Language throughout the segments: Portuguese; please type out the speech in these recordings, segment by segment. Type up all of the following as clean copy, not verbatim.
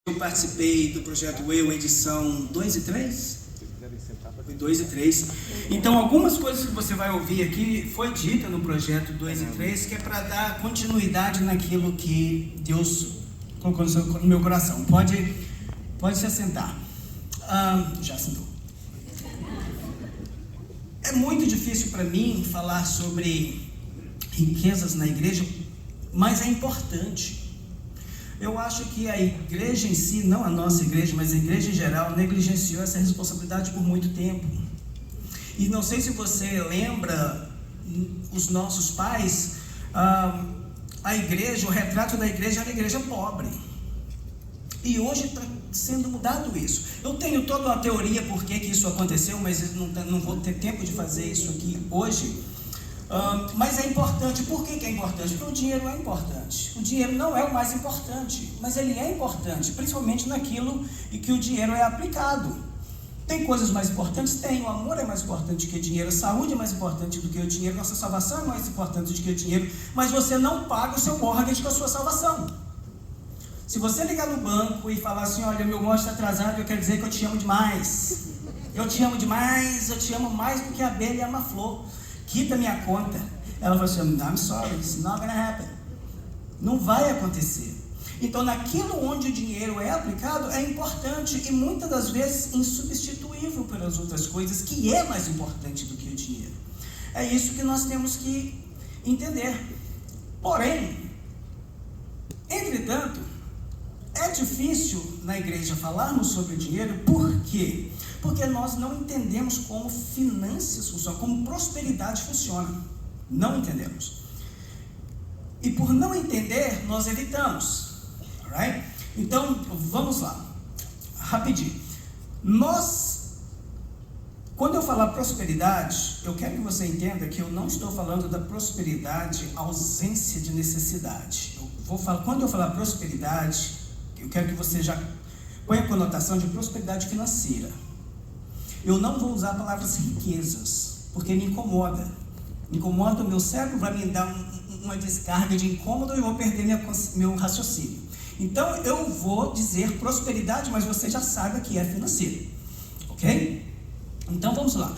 Eu participei do projeto Eu, edição 2 e 3? Foi 2 e 3. Então, algumas coisas que você vai ouvir aqui foi dita no projeto 2 e 3, que é para dar continuidade naquilo que Deus colocou no meu coração. Pode se assentar. Já sentou. É muito difícil para mim falar sobre riquezas na igreja, mas é importante. Eu acho que a igreja em si, não a nossa igreja, mas a igreja em geral, negligenciou essa responsabilidade por muito tempo. E não sei se você lembra, os nossos pais, a igreja, o retrato da igreja era a igreja pobre. E hoje está sendo mudado isso. Eu tenho toda uma teoria por que isso aconteceu, mas não vou ter tempo de fazer isso aqui hoje. Mas é importante. Por que é importante? Porque o dinheiro é importante. O dinheiro não é o mais importante, mas ele é importante, principalmente naquilo em que o dinheiro é aplicado. Tem coisas mais importantes? Tem. O amor é mais importante que o dinheiro, a saúde é mais importante do que o dinheiro, nossa salvação é mais importante do que o dinheiro, mas você não paga o seu mortgage com a sua salvação. Se você ligar no banco e falar assim, olha, meu mortgage está atrasado, eu quero dizer que eu te amo demais. Eu te amo demais, eu te amo mais do que a abelha ama a flor. Quita minha conta. Ela falou assim, I'm sorry, it's not gonna happen. Não vai acontecer. Então, naquilo onde o dinheiro é aplicado, é importante e muitas das vezes insubstituível pelas outras coisas, que é mais importante do que o dinheiro. É isso que nós temos que entender. Porém, entretanto, é difícil na igreja falarmos sobre o dinheiro. Por quê? Porque nós não entendemos como finanças funcionam, como prosperidade funciona. Não entendemos. E por não entender, nós evitamos. Alright? Então, vamos lá. Rapidinho. Quando eu falar prosperidade, eu quero que você entenda que eu não estou falando da prosperidade, ausência de necessidade. Quando eu falar prosperidade, eu quero que você já ponha a conotação de prosperidade financeira. Eu não vou usar palavras riquezas, porque me incomoda. O meu cérebro vai me dar uma descarga de incômodo e eu vou perder meu raciocínio. Então, eu vou dizer prosperidade, mas você já sabe que é financeiro. Ok? Então, vamos lá.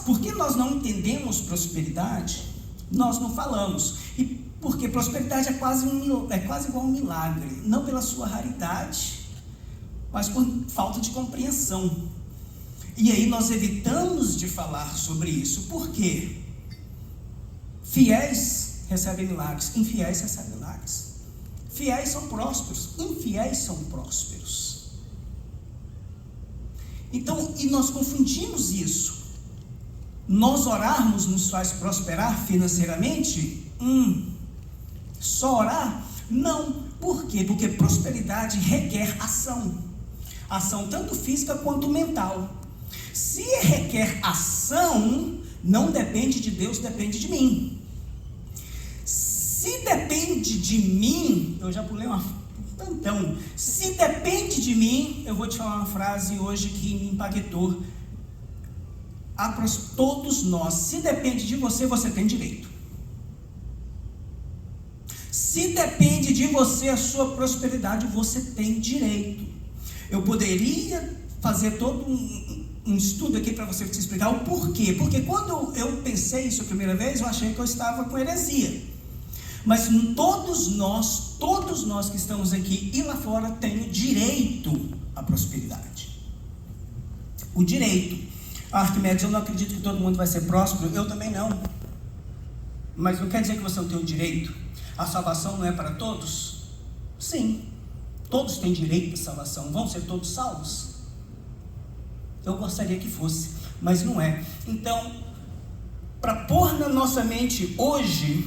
Por que nós não entendemos prosperidade? Nós não falamos. E porque prosperidade é quase igual a um milagre. Não pela sua raridade, mas por falta de compreensão. E aí nós evitamos de falar sobre isso. Por quê? Fiéis recebem milagres, infiéis recebem milagres. Fiéis são prósperos, infiéis são prósperos. Então, e nós confundimos isso. Nós orarmos nos faz prosperar financeiramente? Só orar? Não. Por quê? Porque prosperidade requer ação. Ação tanto física quanto mental. Se requer ação, não depende de Deus, depende de mim. Se depende de mim, eu já pulei um tantão. Se depende de mim, eu vou te falar uma frase hoje que me impactou. Todos nós, se depende de você, você tem direito. Se depende de você, a sua prosperidade, você tem direito. Eu poderia fazer todo um estudo aqui para você te explicar o porquê. Porque quando eu pensei isso a primeira vez, eu achei que eu estava com heresia. Mas todos nós que estamos aqui e lá fora têm o direito à prosperidade. O direito. Arquimedes, eu não acredito que todo mundo vai ser próspero. Eu também não. Mas não quer dizer que você não tem o direito. A salvação não é para todos? Sim. Todos têm direito à salvação. Vão ser todos salvos? Eu gostaria que fosse, mas não é. Então, para pôr na nossa mente hoje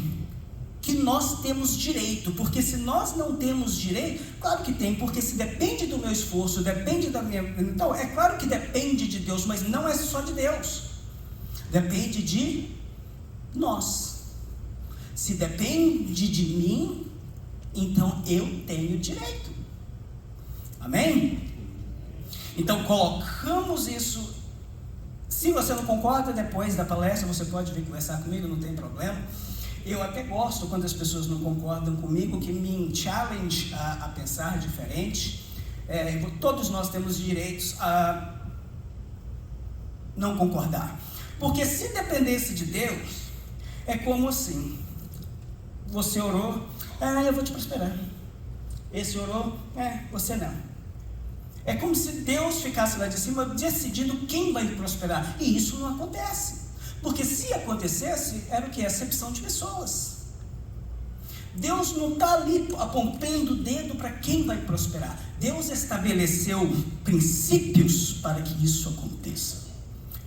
que nós temos direito, porque se nós não temos direito, claro que tem, porque se depende do meu esforço, depende da minha... Então, é claro que depende de Deus, mas não é só de Deus. Depende de nós. Se depende de mim, então eu tenho direito. Amém? Então, colocamos isso. Se você não concorda, depois da palestra, você pode vir conversar comigo, não tem problema. Eu até gosto quando as pessoas não concordam comigo, que me challenge a pensar diferente. todos nós temos direitos a não concordar. Porque se dependesse de Deus, é como assim, você orou, eu vou te prosperar. Esse orou, você não. É como se Deus ficasse lá de cima decidindo quem vai prosperar. E isso não acontece. Porque se acontecesse, era o que? Acepção de pessoas. Deus não está ali apontando o dedo para quem vai prosperar. Deus estabeleceu princípios para que isso aconteça.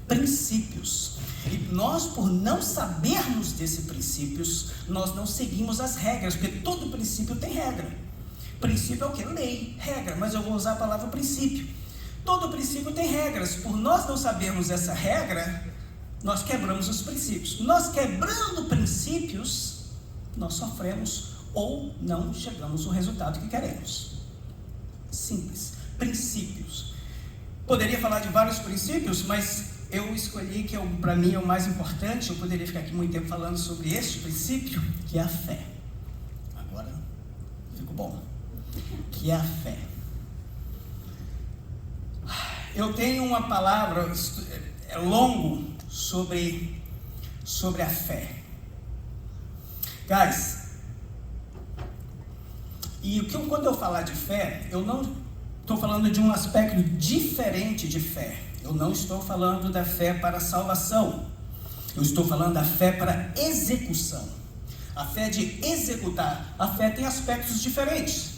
Princípios. E nós, por não sabermos desses princípios, nós não seguimos as regras, porque todo princípio tem regra. Princípio é o que? Lei, regra, mas eu vou usar a palavra princípio. Todo princípio tem regras. Por nós não sabermos essa regra, nós quebramos os princípios. Nós quebrando princípios, nós sofremos ou não chegamos ao resultado que queremos. Simples. Princípios. Poderia falar de vários princípios, mas eu escolhi que para mim é o mais importante. Eu poderia ficar aqui muito tempo falando sobre este princípio, que é a fé. Agora ficou bom. Que é a fé. Eu tenho uma palavra, é longo, sobre a fé. Guys, quando eu falar de fé, eu não estou falando de um aspecto diferente de fé. Eu não estou falando da fé para salvação. Eu estou falando da fé para execução. A fé de executar. A fé tem aspectos diferentes.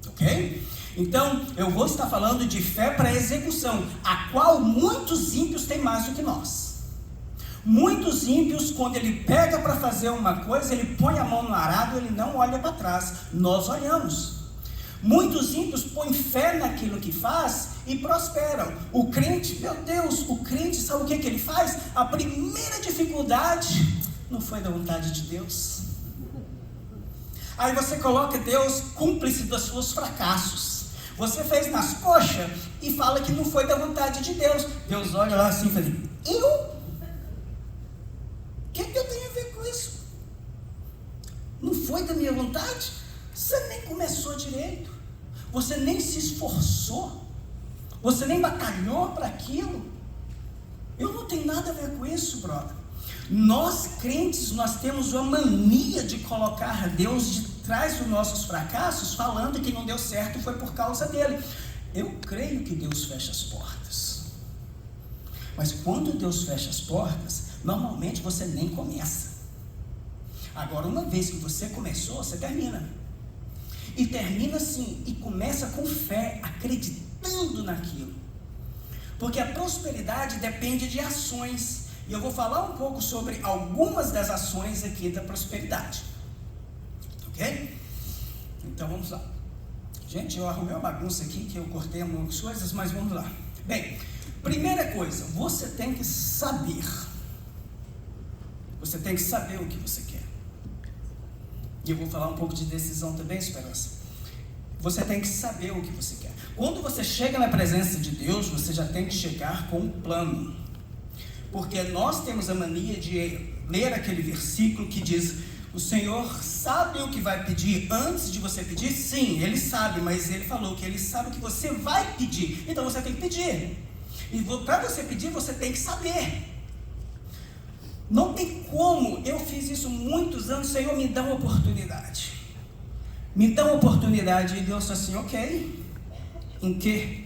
Ok? Então, eu vou estar falando de fé para execução, a qual muitos ímpios têm mais do que nós. Muitos ímpios, quando ele pega para fazer uma coisa, ele põe a mão no arado, ele não olha para trás. Nós olhamos. Muitos ímpios põem fé naquilo que faz e prosperam. O crente, meu Deus, o crente sabe o que ele faz? A primeira dificuldade não foi da vontade de Deus. Aí você coloca Deus cúmplice dos seus fracassos. Você fez nas coxas e fala que não foi da vontade de Deus. Deus olha lá assim e fala, eu? O que eu tenho a ver com isso? Não foi da minha vontade? Você nem começou direito. Você nem se esforçou. Você nem batalhou para aquilo. Eu não tenho nada a ver com isso, brother. Nós crentes, nós temos uma mania de colocar Deus de trás dos nossos fracassos, falando que não deu certo foi por causa dele. Eu creio que Deus fecha as portas. Mas quando Deus fecha as portas, normalmente você nem começa. Agora, uma vez que você começou, você termina. E termina assim, e começa com fé, acreditando naquilo. Porque a prosperidade depende de ações. E eu vou falar um pouco sobre algumas das ações aqui da prosperidade. Ok? Então vamos lá. Gente, eu arrumei uma bagunça aqui, que eu cortei algumas coisas, mas vamos lá. Bem, primeira coisa, você tem que saber. Você tem que saber o que você quer. E eu vou falar um pouco de decisão também, Esperança. Você tem que saber o que você quer. Quando você chega na presença de Deus, você já tem que chegar com um plano. Porque nós temos a mania de ler aquele versículo que diz, o Senhor sabe o que vai pedir antes de você pedir? Sim, Ele sabe, mas Ele falou que Ele sabe o que você vai pedir. Então você tem que pedir. E para você pedir, você tem que saber. Não tem como, eu fiz isso muitos anos, Senhor, me dá uma oportunidade. Me dá uma oportunidade. E Deus falou assim, ok, em quê?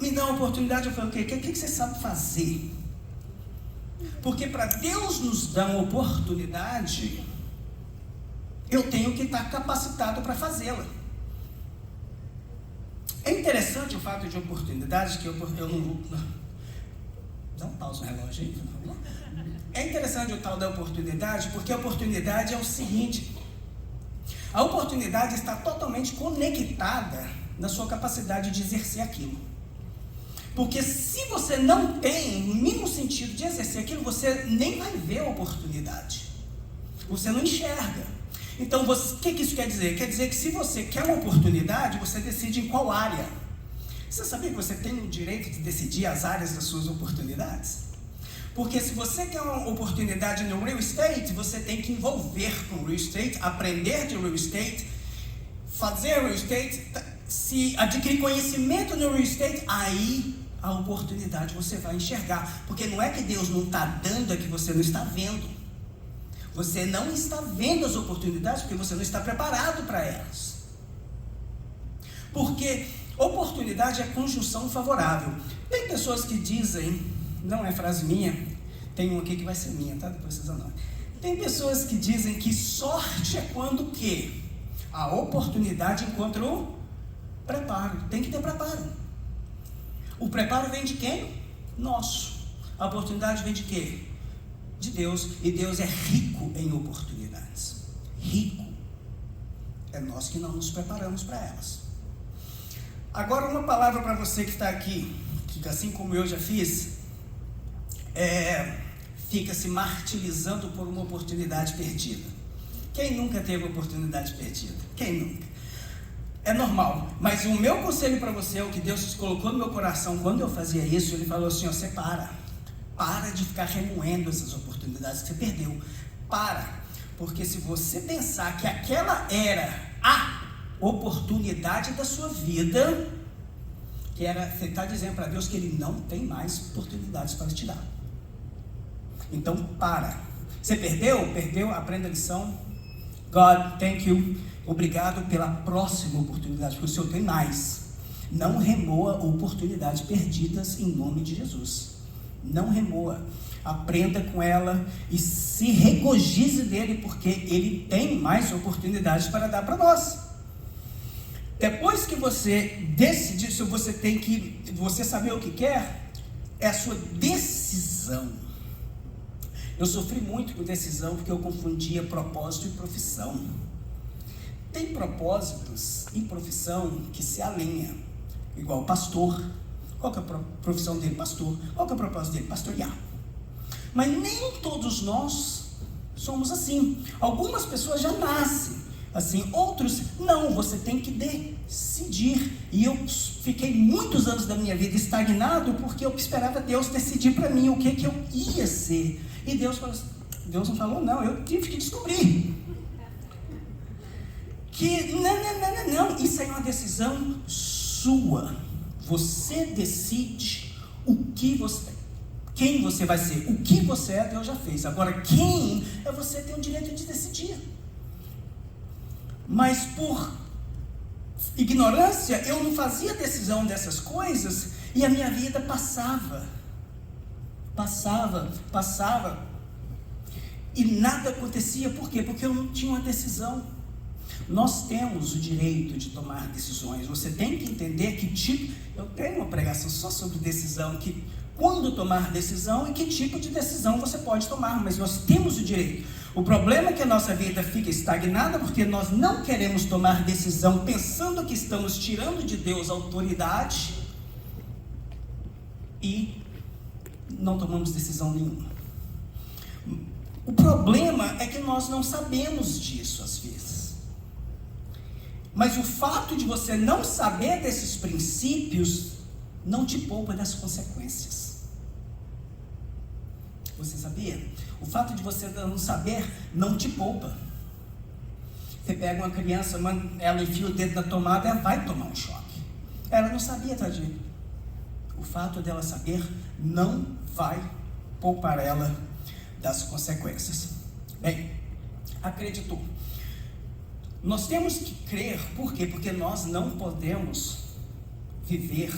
Me dá uma oportunidade. Eu falei, ok, o que você sabe fazer? Porque para Deus nos dar uma oportunidade, eu tenho que estar capacitado para fazê-la. É interessante o fato de oportunidade, que eu não vou... Dá um pausa no relógio aí, por favor. É interessante o tal da oportunidade, porque a oportunidade é o seguinte: a oportunidade está totalmente conectada na sua capacidade de exercer aquilo. Porque se você não tem o mínimo sentido de exercer aquilo, você nem vai ver a oportunidade. Você não enxerga. Então, o que isso quer dizer? Quer dizer que se você quer uma oportunidade, você decide em qual área. Você sabia que você tem o direito de decidir as áreas das suas oportunidades? Porque se você quer uma oportunidade no real estate, você tem que envolver com o real estate, aprender de real estate, fazer real estate, se adquirir conhecimento no real estate, aí a oportunidade você vai enxergar. Porque não é que Deus não está dando, é que você não está vendo. Você não está vendo as oportunidades porque você não está preparado para elas. Porque oportunidade é conjunção favorável. Tem pessoas que dizem, não é frase minha, tem uma aqui que vai ser minha, tá? Depois vocês anotem. Tem pessoas que dizem que sorte é quando o quê? A oportunidade encontra o preparo. Tem que ter preparo. O preparo vem de quem? Nosso. A oportunidade vem de quê? De Deus. E Deus é rico em oportunidades. Rico. É nós que não nos preparamos para elas. Agora uma palavra para você que está aqui, que assim como eu já fiz, fica se martirizando por uma oportunidade perdida. Quem nunca teve oportunidade perdida? Quem nunca? É normal, mas o meu conselho para você, o que Deus colocou no meu coração quando eu fazia isso, Ele falou assim, você para de ficar remoendo essas oportunidades que você perdeu, porque se você pensar que aquela era a oportunidade da sua vida, você está dizendo para Deus que Ele não tem mais oportunidades para te dar. Então você perdeu, aprenda a lição. God, thank you, obrigado pela próxima oportunidade, porque o Senhor tem mais. Não remoa oportunidades perdidas em nome de Jesus. Não remoa, aprenda com ela e se regozije dele, porque Ele tem mais oportunidades para dar para nós. Depois que você decidir, se você saber o que quer, é a sua decisão. Eu sofri muito com decisão, porque eu confundia propósito e profissão. Tem propósitos e profissão que se alinham, igual pastor. Qual que é a profissão dele? Pastor. Qual que é o propósito dele? Pastorear. Mas nem todos nós somos assim. Algumas pessoas já nascem assim, outros não, você tem que decidir. E eu fiquei muitos anos da minha vida estagnado, porque eu esperava Deus decidir para mim o que eu ia ser. E Deus não falou, não, eu tive que descobrir. Que não, isso é uma decisão sua. Você decide quem você vai ser. O que você é, Deus já fez. Agora, quem é você, tem o direito de decidir. Mas por ignorância, eu não fazia decisão dessas coisas, e a minha vida passava, e nada acontecia. Por quê? Porque eu não tinha uma decisão. Nós temos o direito de tomar decisões. Você tem que entender eu tenho uma pregação só sobre decisão, que quando tomar decisão e que tipo de decisão você pode tomar, mas nós temos o direito. O problema é que a nossa vida fica estagnada porque nós não queremos tomar decisão pensando que estamos tirando de Deus a autoridade e não tomamos decisão nenhuma. O problema é que nós não sabemos disso às vezes. Mas o fato de você não saber desses princípios não te poupa das consequências. Você sabia? O fato de você não saber não te poupa. Você pega uma criança, ela enfia o dedo na tomada, ela vai tomar um choque. Ela não sabia, tadinha. O fato dela saber não vai poupar ela das consequências. Bem, acreditou. Nós temos que crer, por quê? Porque nós não podemos viver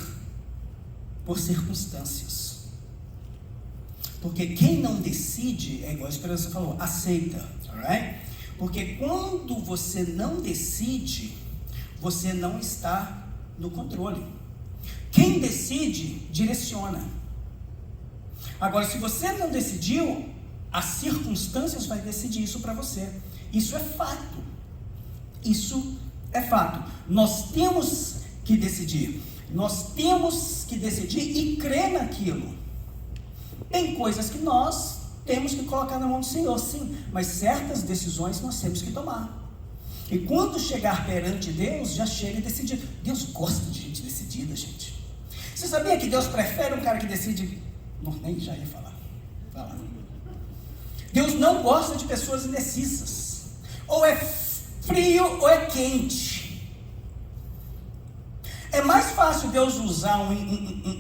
por circunstâncias. Porque quem não decide, é igual a Esperança falou, aceita, alright? Porque quando você não decide, você não está no controle. Quem decide, direciona. Agora, se você não decidiu, as circunstâncias vão decidir isso para você. Isso é fato. Isso é fato. Nós temos que decidir. Nós temos que decidir e crer naquilo. Tem coisas que nós temos que colocar na mão do Senhor, sim, mas certas decisões nós temos que tomar. E quando chegar perante Deus, já chega decidido. Deus gosta de gente decidida, gente. Você sabia que Deus prefere um cara que decide? Não, nem já ia falar. Deus não gosta de pessoas indecisas. Ou é frio ou é quente. É mais fácil Deus usar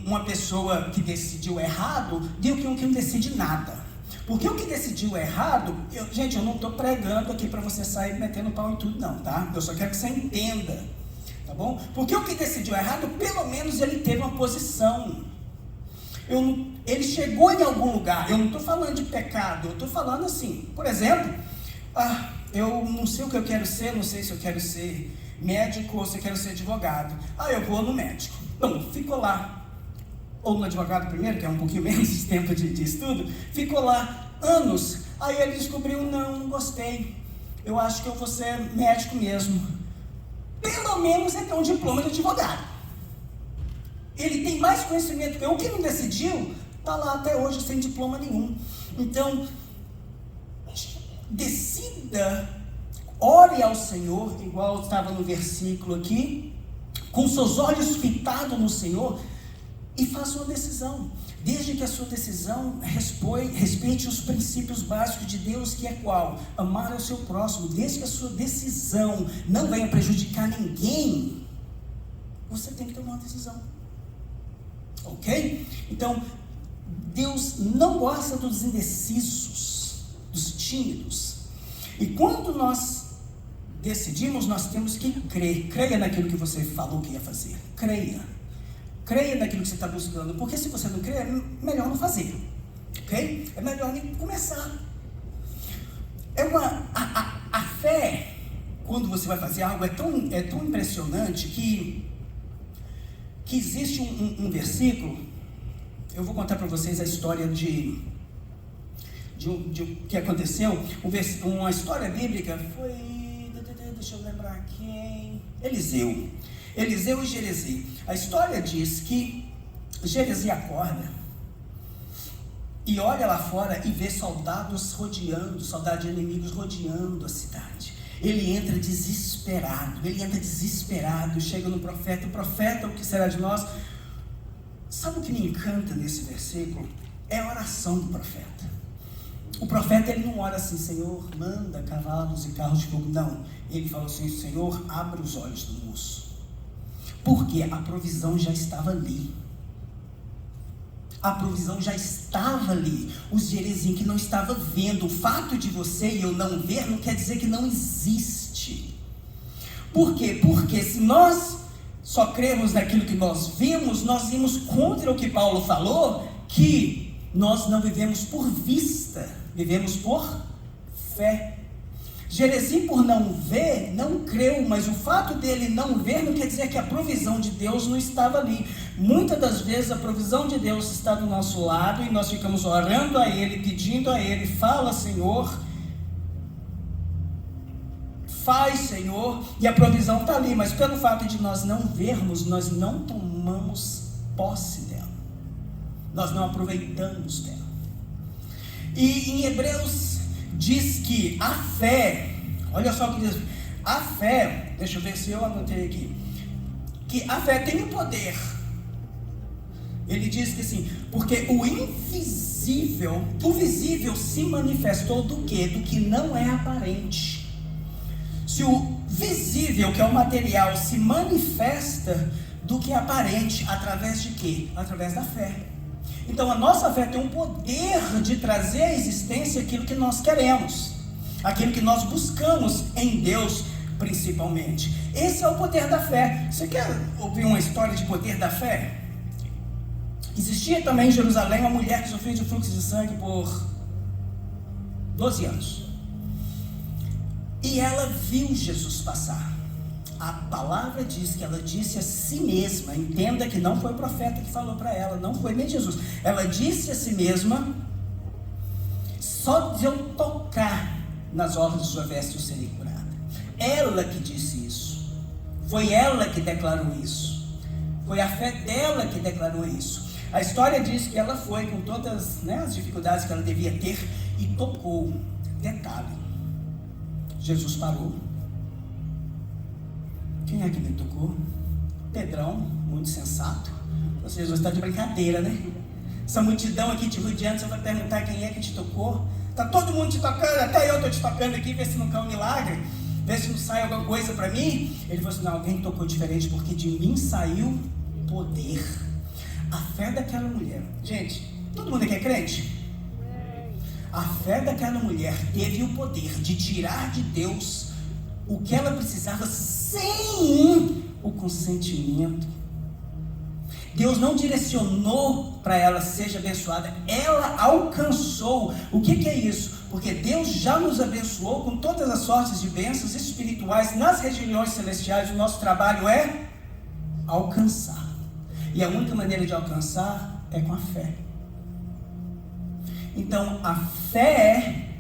uma pessoa que decidiu errado do que um que não decide nada. Porque o que decidiu errado, gente, eu não estou pregando aqui para você sair metendo pau em tudo não, tá? Eu só quero que você entenda, tá bom? Porque o que decidiu errado, pelo menos ele teve uma posição. Ele chegou em algum lugar. Eu não estou falando de pecado, eu estou falando assim, por exemplo, eu não sei o que eu quero ser, não sei se eu quero ser médico ou se eu quero ser advogado. Eu vou no médico. Então, ficou lá. Ou no advogado primeiro, que é um pouquinho menos de tempo de estudo. Ficou lá anos. Aí ele descobriu, não gostei. Eu acho que eu vou ser médico mesmo. Pelo menos ele tem um diploma de advogado. Ele tem mais conhecimento que eu. O que não decidiu, está lá até hoje sem diploma nenhum. Então, decida. Ore ao Senhor, igual estava no versículo aqui, com seus olhos fitados no Senhor, e faça uma decisão. Desde que a sua decisão respeite os princípios básicos de Deus, que é qual? Amar ao seu próximo. Desde que a sua decisão não venha prejudicar ninguém, você tem que tomar uma decisão. Ok? Então, Deus não gosta dos indecisos, dos tímidos. E quando nós decidimos, nós temos que crer. Creia naquilo que você falou que ia fazer. Creia naquilo que você está buscando. Porque se você não crer, é melhor não fazer. Ok? É melhor nem começar. A fé, quando você vai fazer algo, é tão impressionante que existe um versículo. Eu vou contar para vocês a história de o que aconteceu. Uma história bíblica foi... Deixa eu lembrar quem... Eliseu e Geresi. A história diz que Geresi acorda e olha lá fora e vê soldados inimigos rodeando a cidade. Ele entra desesperado, chega no profeta. O profeta, o que será de nós? Sabe o que me encanta nesse versículo? É a oração do profeta. O profeta, ele não ora assim, Senhor, manda cavalos e carros de fogo. Não, ele fala assim, Senhor, abre os olhos do moço. Porque a provisão já estava ali. Os Gerezim que não estava vendo. O fato de você e eu não ver não quer dizer que não existe. Por quê? Porque se nós só cremos naquilo que nós vimos, nós vimos contra o que Paulo falou, que nós não vivemos por vista, vivemos por fé. Geresi, por não ver, não creu, mas o fato dele não ver não quer dizer que a provisão de Deus não estava ali. Muitas das vezes a provisão de Deus está do nosso lado e nós ficamos orando a Ele, pedindo a Ele, fala Senhor, faz Senhor, e a provisão está ali, mas pelo fato de nós não vermos, nós não tomamos posse dela, nós não aproveitamos dela. E em Hebreus diz que a fé, olha só o que diz, a fé, deixa eu ver se eu anotei aqui, que a fé tem o poder. Ele diz que assim, porque o visível se manifestou do quê? Do que não é aparente. Se o visível, que é o material, se manifesta do que é aparente, através de quê? Através da fé. Então a nossa fé tem um poder de trazer à existência aquilo que nós queremos, aquilo que nós buscamos em Deus principalmente. Esse é o poder da fé. Você quer ouvir uma história de poder da fé? Existia também em Jerusalém uma mulher que sofria de fluxo de sangue por 12 anos. E ela viu Jesus passar. A palavra diz que ela disse a si mesma, entenda que não foi o profeta que falou para ela, não foi nem Jesus. Ela disse a si mesma, só de eu tocar nas orlas de sua veste eu serei curada. Ela que disse isso. Foi ela que declarou isso. Foi a fé dela que declarou isso. A história diz que ela foi com todas, as dificuldades que ela devia ter e tocou. Detalhe, Jesus parou. Quem é que me tocou? Pedrão, muito sensato. Jesus está de brincadeira, né? Essa multidão aqui te rodeando, você vai perguntar quem é que te tocou? Está todo mundo te tocando, até eu estou te tocando aqui, ver se não cai um milagre. vê se não sai alguma coisa para mim. Ele falou assim, não, alguém tocou diferente, porque de mim saiu poder. A fé daquela mulher, gente, todo mundo aqui é crente? A fé daquela mulher teve o poder de tirar de Deus o que ela precisava sem o consentimento. Deus não direcionou para ela, seja abençoada, ela alcançou. O que é isso? Porque Deus já nos abençoou com todas as sortes de bênçãos espirituais nas regiões celestiais. O nosso trabalho é alcançar. E a única maneira de alcançar é com a fé. Então, a fé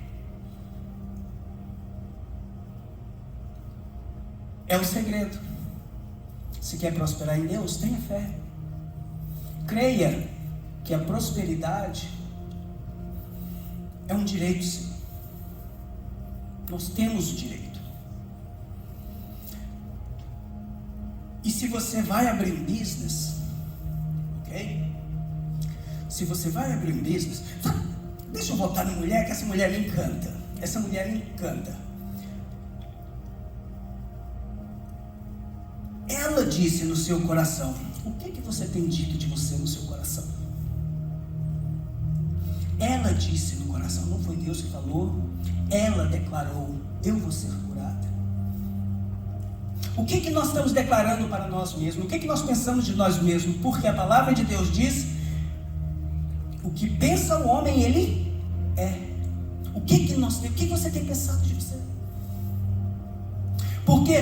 é o segredo. Se quer prosperar em Deus, tenha fé. Creia que a prosperidade é um direito, sim. Nós temos o direito. E se você vai abrir um business, ok? Se você vai abrir um business, deixa eu voltar na mulher, que essa mulher me encanta. Essa mulher me encanta. Ela disse no seu coração. O que você tem dito de você no seu coração? Ela disse no coração, não foi Deus que falou. Ela declarou, eu vou ser curada. O que nós estamos declarando para nós mesmos? O que nós pensamos de nós mesmos? Porque a palavra de Deus diz, o que pensa o homem, ele é. O que você tem pensado de você? Porque,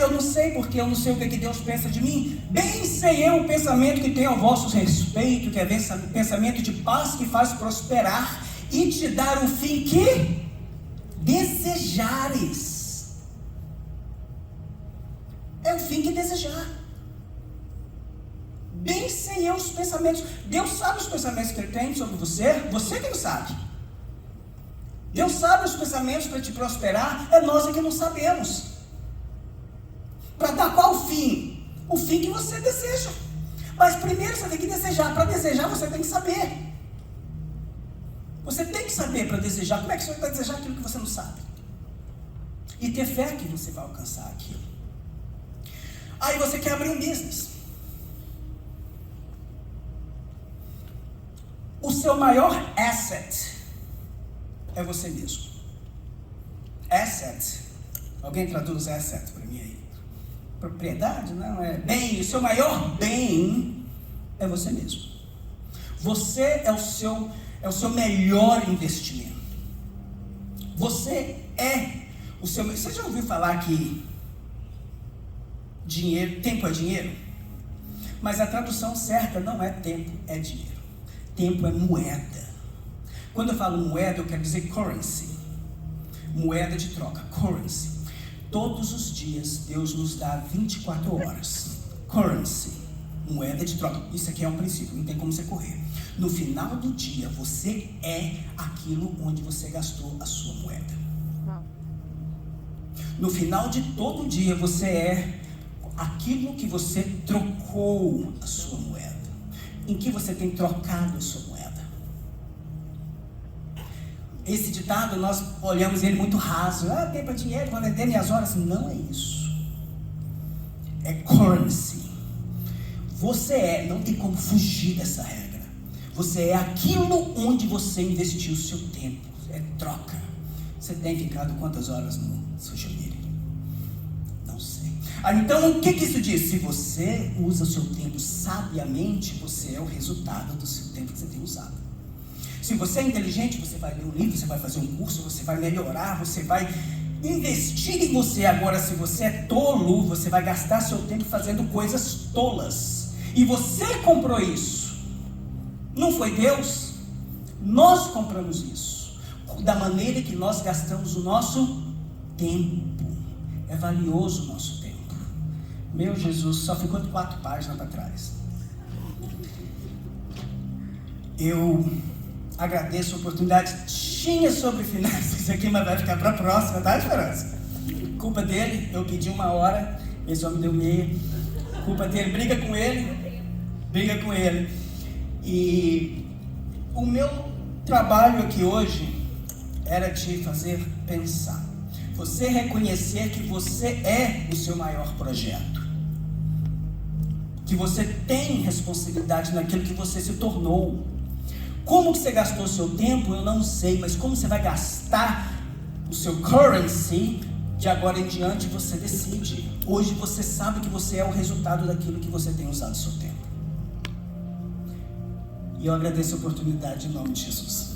eu não sei, porque eu não sei o que Deus pensa de mim. Bem sei eu o pensamento que tenho ao vosso respeito, que é pensamento de paz, que faz prosperar e te dar o fim que desejares. É o fim que desejar. Bem sei eu os pensamentos. Deus sabe os pensamentos que Ele tem sobre você. Você que não sabe. Deus sabe os pensamentos para te prosperar. É nós que não sabemos. Para dar qual fim? O fim que você deseja. Mas primeiro você tem que desejar. Para desejar você tem que saber. Você tem que saber para desejar. Como é que você vai desejar aquilo que você não sabe? E ter fé que você vai alcançar aquilo. Aí você quer abrir um business. O seu maior asset é você mesmo. Asset. Alguém traduz asset para mim aí? Propriedade, não é bem. O seu maior bem é você mesmo. Você é o seu melhor investimento. Você é o seu. Você já ouviu falar que tempo é dinheiro? Mas a tradução certa não é tempo, é dinheiro. Tempo é moeda. Quando eu falo moeda, eu quero dizer currency. Moeda de troca, currency. Todos os dias, Deus nos dá 24 horas. Currency, moeda de troca. Isso aqui é um princípio, não tem como você correr. No final do dia, você é aquilo onde você gastou a sua moeda. No final de todo dia, você é aquilo que você trocou a sua moeda. Em que você tem trocado a sua moeda. Esse ditado, nós olhamos ele muito raso. Tempo é dinheiro, quando é minhas horas. Não é isso. É currency. Você não tem como fugir dessa regra. Você é aquilo onde você investiu o seu tempo. É troca. Você tem ficado quantas horas no social media? Não sei. Então, o que isso diz? Se você usa o seu tempo sabiamente, você é o resultado do seu tempo que você tem usado. Se você é inteligente, você vai ler um livro, você vai fazer um curso, você vai melhorar, você vai investir em você. Agora, se você é tolo, você vai gastar seu tempo fazendo coisas tolas. E você comprou isso. Não foi Deus? Nós compramos isso. Da maneira que nós gastamos o nosso tempo. É valioso o nosso tempo. Meu Jesus, só ficou 4 páginas para trás. Eu agradeço a oportunidade. Tinha sobre finanças isso aqui, mas vai ficar para a próxima, tá, Esperança? Culpa dele, eu pedi 1 hora, esse homem deu meia. Culpa dele, briga com ele. E o meu trabalho aqui hoje era te fazer pensar. Você reconhecer que você é o seu maior projeto. Que você tem responsabilidade naquilo que você se tornou. Como que você gastou o seu tempo, eu não sei, mas como você vai gastar o seu currency, de agora em diante você decide. Hoje você sabe que você é o resultado daquilo que você tem usado o seu tempo. E eu agradeço a oportunidade em nome de Jesus.